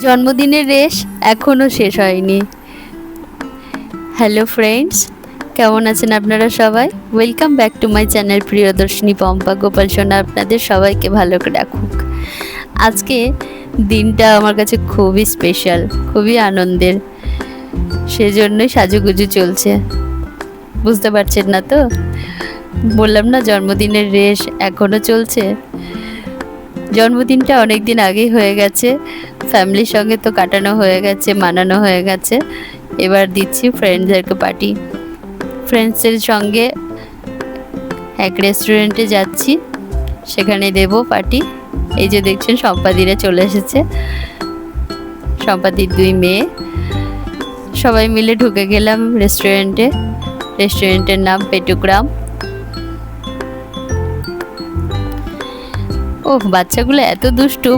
জন্মদিনের রেশ এখনও শেষ হয়নি। হ্যালো ফ্রেন্ডস, কেমন আছেন আপনারা সবাই? Welcome back to my channel Priyadarshini Pampa Gopal সোনা আপনাদের সবাইকে ভালো রাখুক। আজকে দিনটা আমার কাছে খুবই স্পেশাল, খুবই আনন্দের, সেজন্যই সাজুগুজু চলছে। বুঝতে পারছেন না তো? বললাম না জন্মদিনের রেশ এখনও চলছে। জন্মদিনটা অনেক দিন আগেই হয়ে গেছে, ফ্যামিলির সঙ্গে তো কাটানো হয়ে গেছে, মানানো হয়ে গেছে। এবার দিচ্ছি ফ্রেন্ডসদেরকে পার্টি। ফ্রেন্ডসদের সঙ্গে এক রেস্টুরেন্টে যাচ্ছি, সেখানে দেব পার্টি। এই যে দেখছেন সম্পাদিরা চলে এসেছে, সম্পাদির 2 মেয়ে, সবাই মিলে ঢুকে গেলাম রেস্টুরেন্টে। রেস্টুরেন্টের নাম পেটুগ্রাম। ও বাচ্চাগুলো এত দুষ্টু।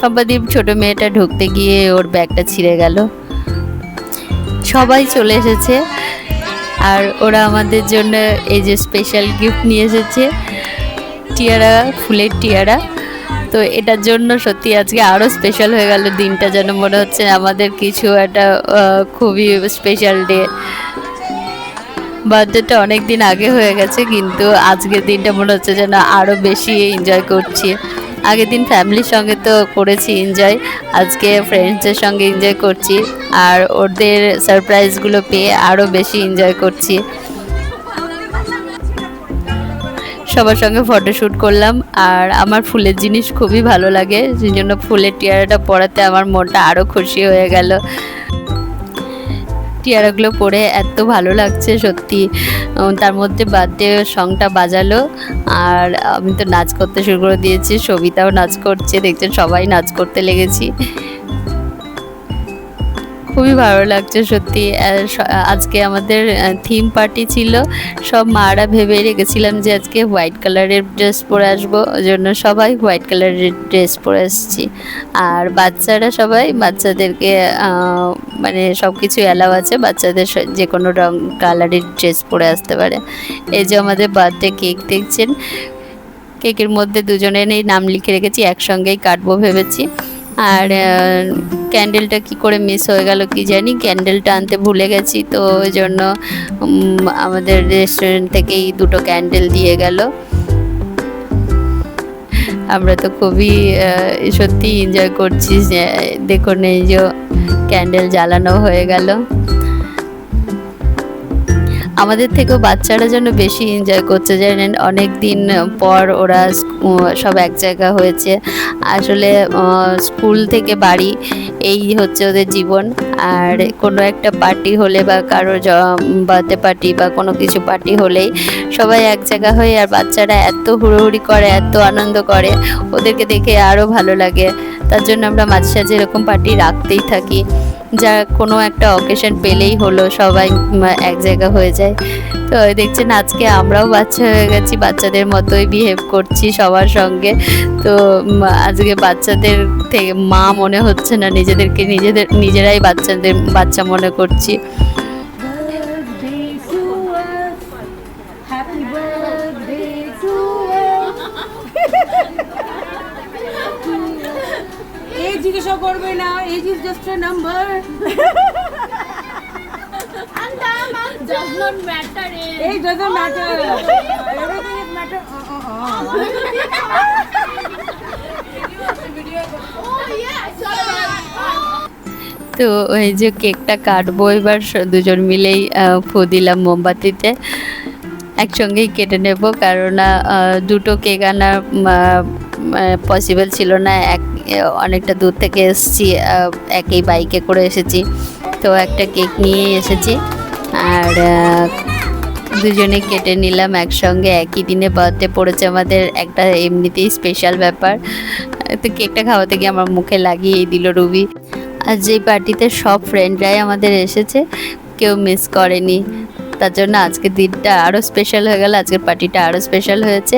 সম্পাদির ছোট মেয়েটা ঢুকতে গিয়ে ওর ব্যাগটা ছিঁড়ে গেল। সবাই চলে এসেছে আর ওরা আমাদের জন্য এই যে স্পেশাল গিফট নিয়ে এসেছে, টিয়ারা, ফুলের টিয়ারা। তো এটার জন্য সত্যি আজকে আরও স্পেশাল হয়ে গেল দিনটা, যেন মনে হচ্ছে আমাদের কিছু একটা খুবই স্পেশাল ডে। বার্থডেটা অনেক দিন আগে হয়ে গেছে, কিন্তু আজকের দিনটা মনে হচ্ছে যেন আরও বেশি এনজয় করছি। আগের দিন ফ্যামিলির সঙ্গে তো করেছি এনজয়, আজকে ফ্রেন্ডসদের সঙ্গে এনজয় করছি, আর ওদের সারপ্রাইজগুলো পেয়ে আরও বেশি এনজয় করছি। সবার সঙ্গে ফটোশ্যুট করলাম, আর আমার ফুলের জিনিস খুবই ভালো লাগে, সেই জন্য ফুলের টিয়ারাটা পরাতে আমার মনটা আরও খুশি হয়ে গেল। টিয়ারাগুলো পরে এত ভালো লাগছে সত্যি। তার মধ্যে বার্থডে সংটা বাজালো, আর আমি তো নাচ করতে শুরু করে দিয়েছি, সবিতাও নাচ করছে, দেখছেন সবাই নাচ করতে লেগেছি। খুবই ভালো লাগছে সত্যি। আজকে আমাদের থিম পার্টি ছিল, সব মারা ভেবে রেখেছিলাম যে আজকে হোয়াইট কালারের ড্রেস পরে আসবো, ওই জন্য সবাই হোয়াইট কালারের ড্রেস পরে আসছি। আর বাচ্চারা সবাই, বাচ্চাদেরকে মানে সব কিছু অ্যালাউ আছে, বাচ্চাদের যে কোনো রং কালারের ড্রেস পরে আসতে পারে। এই যে আমাদের বার্থডে কেক দেখছেন, কেকের মধ্যে দুজনেরই নাম লিখে রেখেছি, একসঙ্গেই কাটবো ভেবেছি। আর ক্যান্ডেলটা কি করে মিস হয়ে গেল কি জানি, ক্যান্ডেলটা আনতে ভুলে গেছি, তো ওই জন্য আমাদের রেস্টুরেন্ট থেকেই 2টো ক্যান্ডেল দিয়ে গেল। আমরা তো খুবই সত্যি এনজয় করছি। দেখুন এই যে ক্যান্ডেল জ্বালানো হয়ে গেল। আমাদের থেকেও বাচ্চারা যেন বেশি এনজয় করছে, জানেন, অনেক দিন পর ওরা সব এক জায়গা হয়েছে। আসলে স্কুল থেকে বাড়ি এই হচ্ছে ওদের জীবন, আর কোনো একটা পার্টি হলে বা কারো বার্থডে পার্টি বা কোনো কিছু পার্টি হলেই সবাই এক জায়গা হয়ে, আর বাচ্চারা এত হুড়োহুড়ি করে, এত আনন্দ করে, ওদেরকে দেখে আরও ভালো লাগে। তার জন্য আমরা মাঝে সাঝে এরকম পার্টি রাখতেই থাকি, যা কোনো একটা অকেশন পেলেই হলো, সবাই এক জায়গা হয়ে যায়। তো দেখছেন আজকে আমরাও বাচ্চা হয়ে গেছি, বাচ্চাদের মতোই বিহেভ করছি সবার সঙ্গে। তো আজকে বাচ্চাদের থেকে মা মনে হচ্ছে না, নিজেদেরকে নিজেরাই বাচ্চা মনে করছি। জিজ্ঞাসা করবে না, age is just a number. Does not matter. Age doesn't matter. Everything is matter. Oh yes. তো এই যে কেকটা কাটবো এবার, দুজন মিলেই ফু দিলাম মোমবাতিতে, একসঙ্গেই কেটে নেব, কারণ 2টো কেক আনা পসিবল ছিল না। অনেকটা দূর থেকে এসেছি, একই বাইকে করে এসেছি, তো একটা কেক নিয়েই এসেছি, আর দুজনে কেটে নিলাম একসঙ্গে। একই দিনে বার্থডে পড়েছে আমাদের, একটা এমনিতেই স্পেশাল ব্যাপার। তো কেকটা খাওয়াতে গিয়ে আমার মুখে লাগিয়েই দিল রুবি। আর যেই পার্টিতে সব ফ্রেন্ডরাই আমাদের এসেছে, কেউ মিস করেনি, তার জন্য আজকের দিনটা আরও স্পেশাল হয়ে গেল, আজকের পার্টিটা আরও স্পেশাল হয়েছে।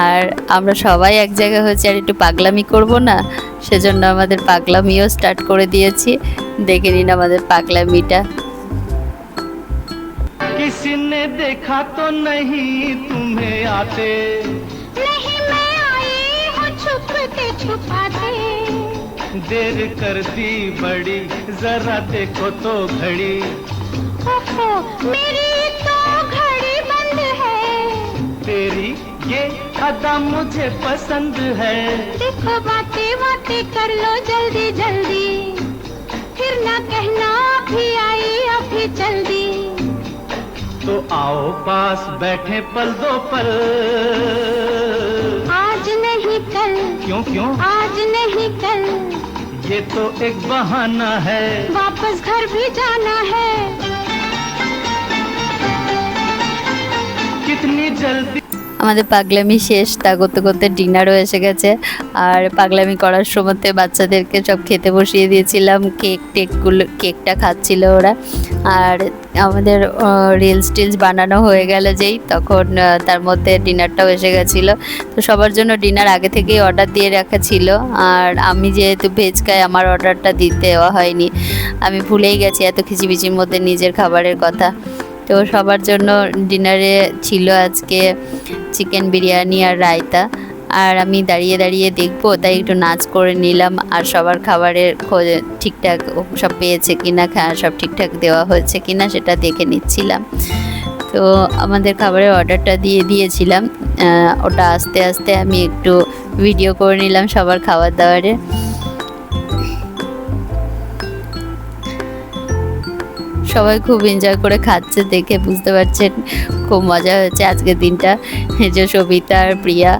আর আমরা সবাই এক জায়গায় হয়েছে, আর একটু পাগলামি করব না, সেজন্য আমাদের পাগলামিও স্টার্ট করে দিয়েছি। দেখে নিন আমাদের পাগলামিটা। किसी ने देखा तो नहीं तुम्हें आते, नहीं मैं आई हूँ छुपते छुपाते। देर कर दी बड़ी जरा देखो तो घड़ी ओहो, मेरी तो घड़ी बंद है। तेरी ये अदा मुझे पसंद है देखो बातें बातें कर लो जल्दी जल्दी, फिर ना कहना अभी आई अभी जल्दी। तो आओ पास बैठे पल दो पल आज नहीं कल, क्यों क्यों आज नहीं कल, ये तो एक बहाना है वापस घर भी जाना है। कितनी जल्दी আমাদের পাগলামি শেষ, তা করতে করতে ডিনারও এসে গেছে। আর পাগলামি করার সময়তে বাচ্চাদেরকে সব খেতে বসিয়ে দিয়েছিলাম, কেকটা খাচ্ছিল ওরা। আর আমাদের রিলস টিলস বানানো হয়ে গেল যেই, তখন তার মধ্যে ডিনারটাও এসে গেছিলো। তো সবার জন্য ডিনার আগে থেকেই অর্ডার দিয়ে রাখা ছিল। আর আমি যেহেতু ভেজ খাই, আমার অর্ডারটা দিতে দেওয়া হয়নি, আমি ভুলেই গেছি এত খিচিবিচির মধ্যে নিজের খাবারের কথা। তো সবার জন্য ডিনারে ছিল আজকে চিকেন বিরিয়ানি আর রায়তা। আর আমি দাঁড়িয়ে দাঁড়িয়ে দেখবো, তাই একটু নাচ করে নিলাম। আর সবার খাবারের খোঁজে ঠিকঠাক সব পেয়েছে কিনা, সব ঠিকঠাক দেওয়া হয়েছে কিনা সেটা দেখে নিচ্ছিলাম। তো আমাদের খাবারের অর্ডারটা দিয়ে দিয়েছিলাম, ওটা আস্তে আস্তে আমি একটু ভিডিও করে নিলাম সবার খাবার দাবারের। সবাই খুব এনজয় করে খাচ্ছে, দেখে বুঝতে পারছেন খুব মজা হয়েছে আজকের দিনটা। এই যে সবিতা আর প্রিয়া,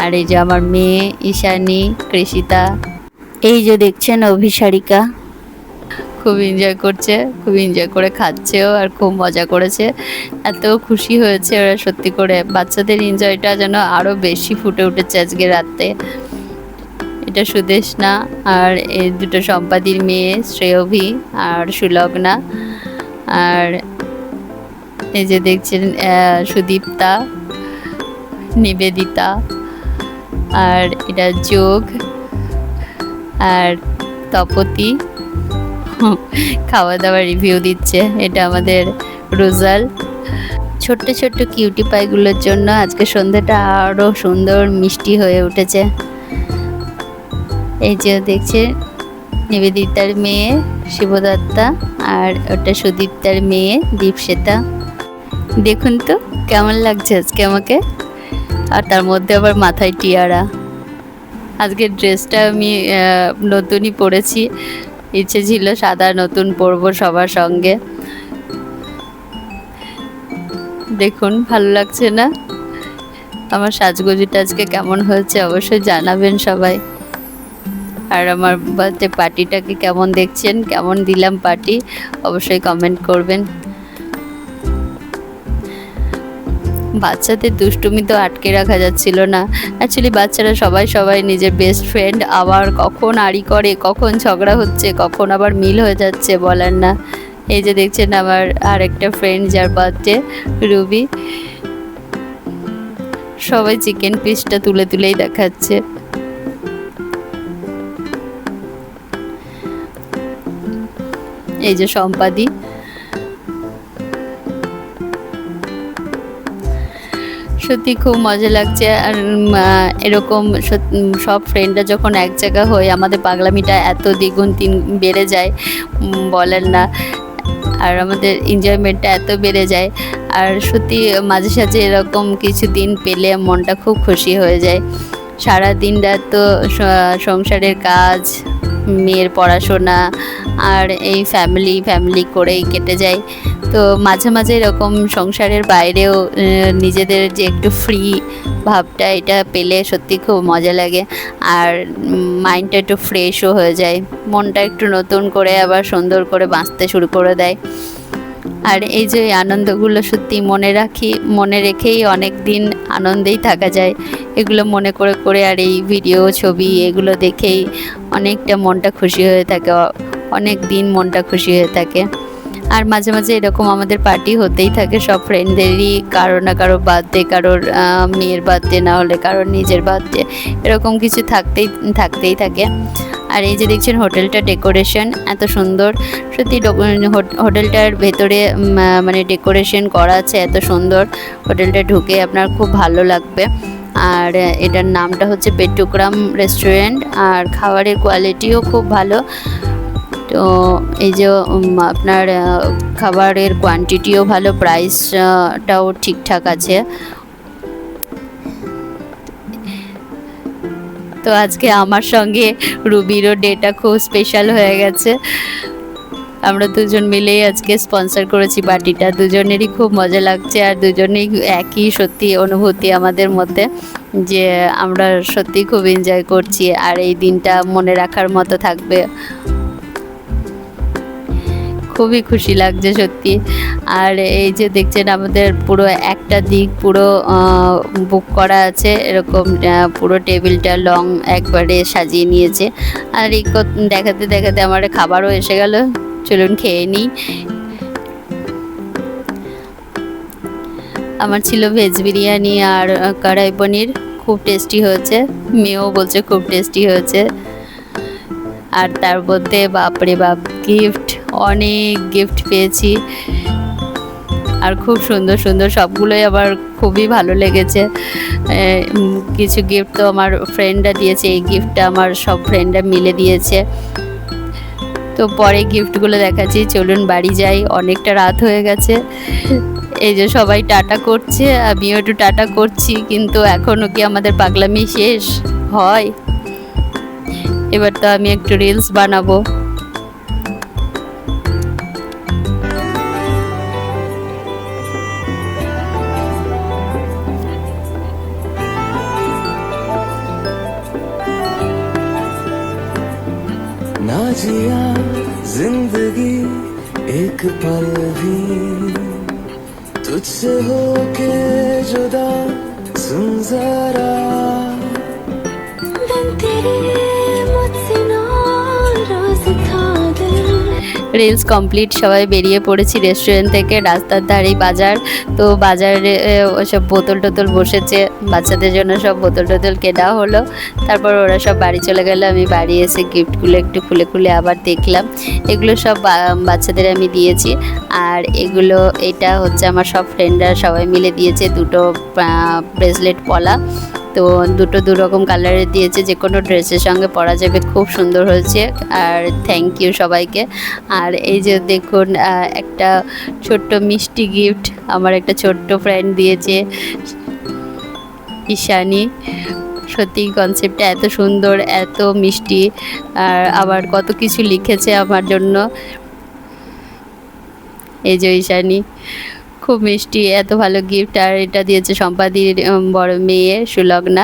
আর এই যে আমার মেয়ে ঈশানী, কৃষিতা, এই যে দেখছেন অভিসারিকা, খুব এনজয় করছে, খুব এনজয় করে খাচ্ছেও আর খুব মজা করেছে। এত খুশি হয়েছে ওরা, সত্যি করে বাচ্চাদের এনজয়টা যেন আরও বেশি ফুটে উঠেছে আজকে রাতে। এটা সুদেশনা আর এই দুটো সম্পাদির মেয়ে শ্রেয়ভী আর সুলগ্না। আর এই যে দেখছেন সুদীপ্তা, নিবেদিতা, আর এটা যোগ আর তপতি খাওয়া দাওয়া রিভিউ দিচ্ছে। এটা আমাদের রোজাল। ছোট্ট ছোট্ট কিউটি পাইগুলোর জন্য আজকে সন্ধ্যাটা আরও সুন্দর মিষ্টি হয়ে উঠেছে। এই যে দেখছে নিবেদিতার মেয়ে শিবদত্তা, আর ওটা সুদীপ্তার মেয়ে দীপশ্বেতা। দেখুন তো কেমন লাগছে আজকে আমাকে, আর তার মধ্যে আবার মাথায় টিয়ারা। আজকের ড্রেসটা আমি নতুনই পরেছি, ইচ্ছে ছিল সাদা নতুন পরবো সবার সঙ্গে। দেখুন ভালো লাগছে না? আমার সাজগোজটা আজকে কেমন হয়েছে অবশ্যই জানাবেন সবাই। আর আমার বার্থডে পার্টিটাকে কেমন দেখছেন, কেমন দিলাম পার্টি, অবশ্যই কমেন্ট করবেন। বাচ্চাদের দুষ্টুমি তো আটকে রাখা যাচ্ছিল না। অ্যাকচুয়ালি বাচ্চারা সবাই নিজের বেস্ট ফ্রেন্ড, আবার কখন আড়ি করে, কখন ঝগড়া হচ্ছে, কখন আবার মিল হয়ে যাচ্ছে বলার না। এই যে দেখছেন আমার আরেকটা ফ্রেন্ড যার বার্থডে, রুবি, সবাই চিকেন পিসটা তুলেই দেখাচ্ছে। এই যে সম্পাদি, সত্যি খুব মজা লাগছে। আর এরকম সব ফ্রেন্ডরা যখন এক জায়গা হয়, আমাদের পাগলামিটা এত দ্বিগুণ বেড়ে যায় বলেন না। আর আমাদের এনজয়মেন্টটা এত বেড়ে যায়। আর সত্যি মাঝে সাঝে এরকম কিছু দিন পেলে মনটা খুব খুশি হয়ে যায়। সারা দিন রাত তো সংসারের কাজ, মেয়ের পড়াশোনা আর এই ফ্যামিলি করেই কেটে যায়। তো মাঝে মাঝে এরকম সংসারের বাইরেও নিজেদের যে একটু ফ্রি ভাবটা, এটা পেলে সত্যি খুব মজা লাগে। আর মাইন্ডটা একটু ফ্রেশও হয়ে যায়, মনটা একটু নতুন করে আবার সুন্দর করে বাঁচতে শুরু করে দেয়। আর এই যে আনন্দগুলো সত্যি মনে রেখেই অনেক দিন আনন্দেই থাকা যায়। এগুলো মনে করে আর এই ভিডিও ছবি এগুলো দেখেই অনেকটা মনটা খুশি হয়ে থাকে, অনেক দিন মনটা খুশি হয়ে থাকে। আর মাঝে মাঝে এরকম আমাদের পার্টি হতেই থাকে সব ফ্রেন্ডদেরই, কারো না কারো বার্থডে, কারোর মেয়ের বার্থডে, না হলে কারোর নিজের বার্থডে, এরকম কিছু থাকতেই থাকে। আর এই যে দেখছেন হোটেলটা ডেকোরেশন এত সুন্দর, সত্যি হোটেলটার ভেতরে মানে ডেকোরেশন করা আছে এত সুন্দর, হোটেলটা ঢুকে আপনার খুব ভালো লাগবে। আর এটার নামটা হচ্ছে পেট্টুগ্রাম রেস্টুরেন্ট, আর খাবারের কোয়ালিটিও খুব ভালো। তো এই যে আপনার খাবারের কোয়ান্টিটিও ভালো, প্রাইসটাও ঠিকঠাক আছে। তো আজকে আমার সঙ্গে রুবিরও ডেটা খুব স্পেশাল হয়ে গেছে, আমরা দুজন মিলেই আজকে স্পন্সর করেছি পার্টিটা, দুজনেরই খুব মজা লাগছে আর দুজনেই একই সত্যি অনুভূতি আমাদের মধ্যে, যে আমরা সত্যি খুব এনজয় করছি আর এই দিনটা মনে রাখার মতো থাকবে। খুবই খুশি লাগছে সত্যি। আর এই যে দেখছেন আমাদের পুরো একটা দিক পুরো বুক করা আছে, এরকম পুরো টেবিলটা লং একবারে সাজিয়ে নিয়েছে। আর এই দেখাতে দেখাতে আমার খাবারও এসে গেল, চলুন খেয়ে নিই। আমার ছিল ভেজ বিরিয়ানি আর কড়াই পনির, খুব টেস্টি হয়েছে, মেয়েও বলছে খুব টেস্টি হয়েছে। আর তার মধ্যে বাপরে বাপ গিফট, অনেক গিফট পেয়েছি আর খুব সুন্দর সুন্দর, সবগুলোই আবার খুবই ভালো লেগেছে। কিছু গিফট তো আমার ফ্রেন্ডরা দিয়েছে, এই গিফটটা আমার সব ফ্রেন্ডরা মিলে দিয়েছে। তো পরে গিফটগুলো দেখাচ্ছি, চলুন বাড়ি যাই, অনেকটা রাত হয়ে গেছে। এই যে সবাই টাটা করছে, আমিও একটু টাটা করছি, কিন্তু এখনও কি আমাদের পাগলামি শেষ হয়? এবার তো আমি একটু রিলস বানাবো। ना जिया जिंदगी एक पल भी तुझसे होके जुदा, सुन जरा दिन तेरे मुझसे नाराज था दिल। রিলস কমপ্লিট, সবাই বেরিয়ে পড়েছি রেস্টুরেন্ট থেকে, রাস্তার ধারেই বাজার। তো বাজারে ওসব বোতল টোতল বসেছে, বাচ্চাদের জন্য সব বোতল টোতল কেনা হলো। তারপর ওরা সব বাড়ি চলে গেল, আমি বাড়ি এসে গিফটগুলো একটু খুলে খুলে আবার দেখলাম। এগুলো সব বাচ্চাদের আমি দিয়েছি। আর এগুলো, এটা হচ্ছে আমার সব ফ্রেন্ডরা সবাই মিলে দিয়েছে, দুটো ব্রেসলেট পলা। তো দুটো দু রকম কালারের দিয়েছে, যে কোনো ড্রেসের সঙ্গে পরা যাবে, খুব সুন্দর হয়েছে। আর থ্যাংক ইউ সবাইকে। আর এই যে দেখুন একটা ছোট্ট মিষ্টি গিফট আমার একটা ছোট্ট ফ্রেন্ড দিয়েছে, ঈশানী। সত্যি কনসেপ্টটা এত সুন্দর, এত মিষ্টি, আর আবার কত কিছু লিখেছে আমার জন্য। এই যে ঈশানী, খুব মিষ্টি, এত ভালো গিফট। আর এটা দিয়েছে সম্পাদির বড় মেয়ে সুলগ্না।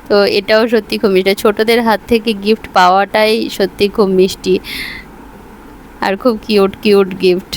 তো এটাও সত্যি খুব মিষ্টি, ছোটদের হাত থেকে গিফট পাওয়াটাই সত্যি খুব মিষ্টি আর খুব কিউট কিউট গিফট।